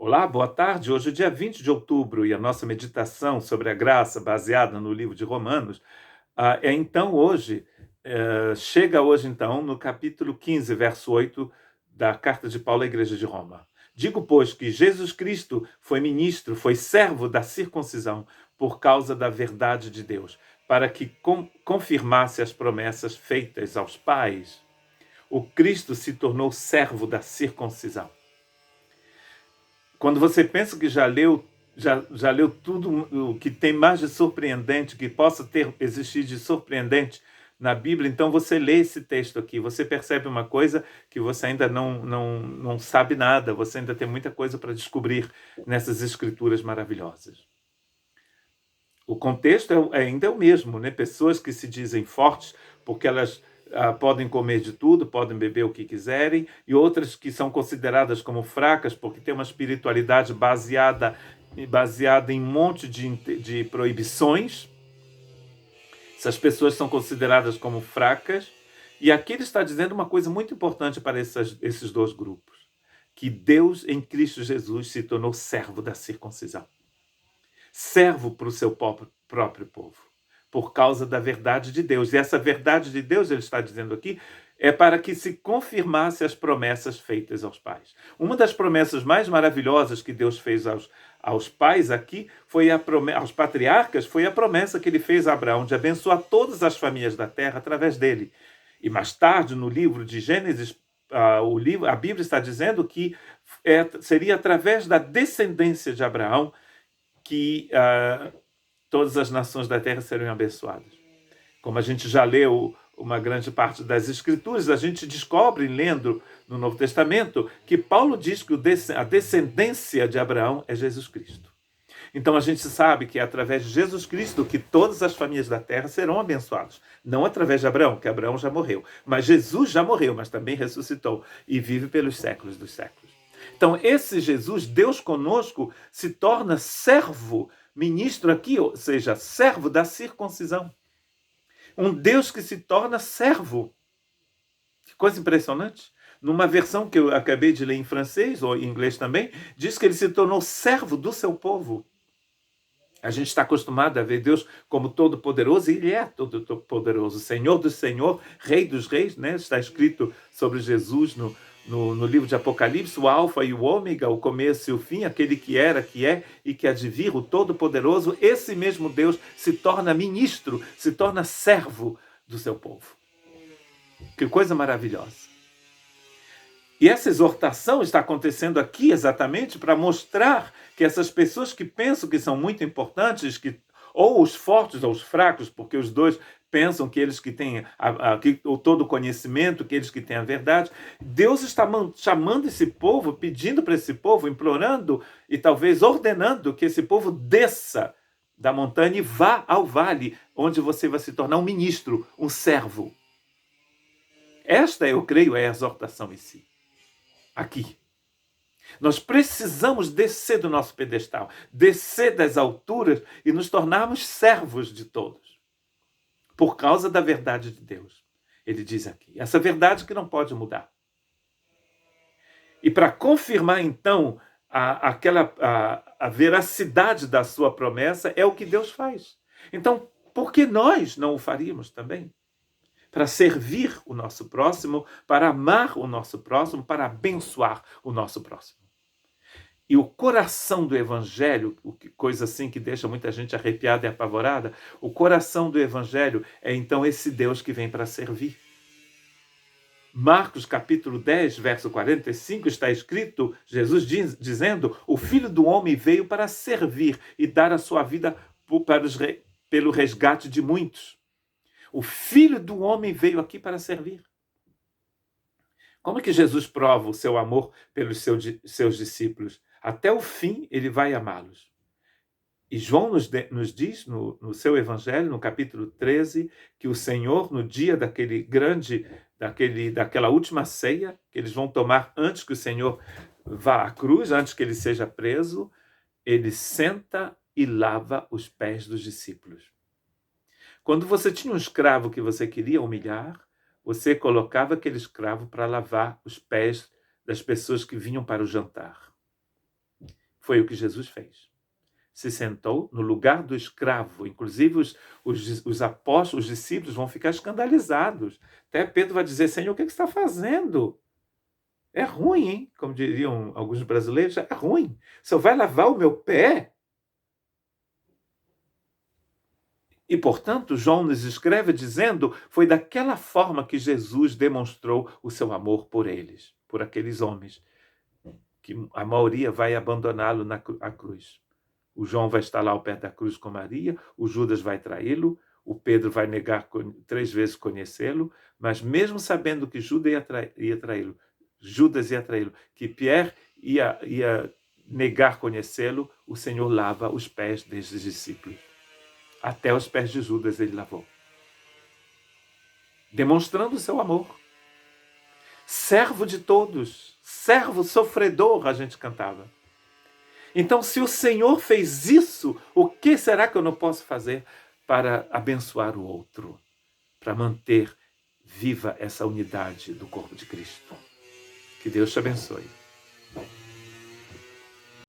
Olá, boa tarde. Hoje é dia 20 de outubro e a nossa meditação sobre a graça, baseada no livro de Romanos, chega hoje então no capítulo 15, verso 8 da carta de Paulo à igreja de Roma. Digo, pois, que Jesus Cristo foi ministro, foi servo da circuncisão por causa da verdade de Deus, para que confirmasse as promessas feitas aos pais. O Cristo se tornou servo da circuncisão. Quando você pensa que já leu tudo o que tem mais de surpreendente, que possa existir de surpreendente na Bíblia, então você lê esse texto aqui, você percebe uma coisa que você ainda não sabe nada, você ainda tem muita coisa para descobrir nessas escrituras maravilhosas. O contexto ainda é o mesmo, né? Pessoas que se dizem fortes porque elas podem comer de tudo, podem beber o que quiserem, e outras que são consideradas como fracas porque têm uma espiritualidade baseada em um monte de proibições. Essas pessoas são consideradas como fracas. E aqui ele está dizendo uma coisa muito importante para esses dois grupos: que Deus, em Cristo Jesus, se tornou servo da circuncisão. Servo para o seu próprio povo, por causa da verdade de Deus. E essa verdade de Deus, ele está dizendo aqui, é para que se confirmasse as promessas feitas aos pais. Uma das promessas mais maravilhosas que Deus fez aos pais aqui, aos patriarcas, foi a promessa que ele fez a Abraão de abençoar todas as famílias da terra através dele. E mais tarde, no livro de Gênesis, a Bíblia está dizendo que seria através da descendência de Abraão que todas as nações da terra seriam abençoadas. Como a gente já leu uma grande parte das Escrituras, a gente descobre, lendo no Novo Testamento, que Paulo diz que a descendência de Abraão é Jesus Cristo. Então a gente sabe que é através de Jesus Cristo que todas as famílias da terra serão abençoadas. Não através de Abraão, que Abraão já morreu. Mas Jesus já morreu, mas também ressuscitou e vive pelos séculos dos séculos. Então esse Jesus, Deus conosco, se torna servo, ministro aqui, ou seja, servo da circuncisão. Um Deus que se torna servo. Que coisa impressionante. Numa versão que eu acabei de ler em francês, ou em inglês também, diz que ele se tornou servo do seu povo. A gente está acostumado a ver Deus como todo-poderoso, e ele é todo-poderoso, Senhor do Senhor, Rei dos Reis, né? Está escrito sobre Jesus no livro de Apocalipse, o Alfa e o Ômega, o começo e o fim, aquele que era, que é e que há de vir, o Todo-Poderoso. Esse mesmo Deus se torna ministro, se torna servo do seu povo. Que coisa maravilhosa. E essa exortação está acontecendo aqui exatamente para mostrar que essas pessoas que pensam que são muito importantes, ou os fortes ou os fracos, porque os dois pensam que eles que têm todo o conhecimento, que eles que têm a verdade, Deus está chamando esse povo, pedindo para esse povo, implorando e talvez ordenando que esse povo desça da montanha e vá ao vale, onde você vai se tornar um ministro, um servo. Esta, eu creio, é a exortação em si. Aqui. Nós precisamos descer do nosso pedestal, descer das alturas e nos tornarmos servos de todos, por causa da verdade de Deus. Ele diz aqui, essa verdade que não pode mudar. E para confirmar, então, a veracidade da sua promessa, é o que Deus faz. Então, por que nós não o faríamos também? Para servir o nosso próximo, para amar o nosso próximo, para abençoar o nosso próximo. E o coração do Evangelho, coisa assim que deixa muita gente arrepiada e apavorada, o coração do Evangelho é então esse Deus que vem para servir. Marcos capítulo 10, verso 45, está escrito, Jesus dizendo, o Filho do Homem veio para servir e dar a sua vida pelo resgate de muitos. O Filho do Homem veio aqui para servir. Como é que Jesus prova o seu amor pelos seus discípulos? Até o fim, ele vai amá-los. E João nos diz, no seu evangelho, no capítulo 13, que o Senhor, no dia daquela última ceia, que eles vão tomar antes que o Senhor vá à cruz, antes que ele seja preso, ele senta e lava os pés dos discípulos. Quando você tinha um escravo que você queria humilhar, você colocava aquele escravo para lavar os pés das pessoas que vinham para o jantar. Foi o que Jesus fez. Se sentou no lugar do escravo. Inclusive, os apóstolos, os discípulos vão ficar escandalizados. Até Pedro vai dizer: Senhor, o que você está fazendo? É ruim, hein? Como diriam alguns brasileiros, é ruim. O Senhor vai lavar o meu pé? E, portanto, João nos escreve dizendo: foi daquela forma que Jesus demonstrou o seu amor por eles, por aqueles homens, que a maioria vai abandoná-lo na cruz. O João vai estar lá ao pé da cruz com Maria, o Judas vai traí-lo, o Pedro vai negar 3 vezes conhecê-lo, mas mesmo sabendo que Judas ia traí-lo, que Pierre ia negar conhecê-lo, o Senhor lava os pés desses discípulos. Até os pés de Judas ele lavou. Demonstrando o seu amor. Servo de todos, servo sofredor, a gente cantava. Então, se o Senhor fez isso, o que será que eu não posso fazer para abençoar o outro? Para manter viva essa unidade do corpo de Cristo. Que Deus te abençoe.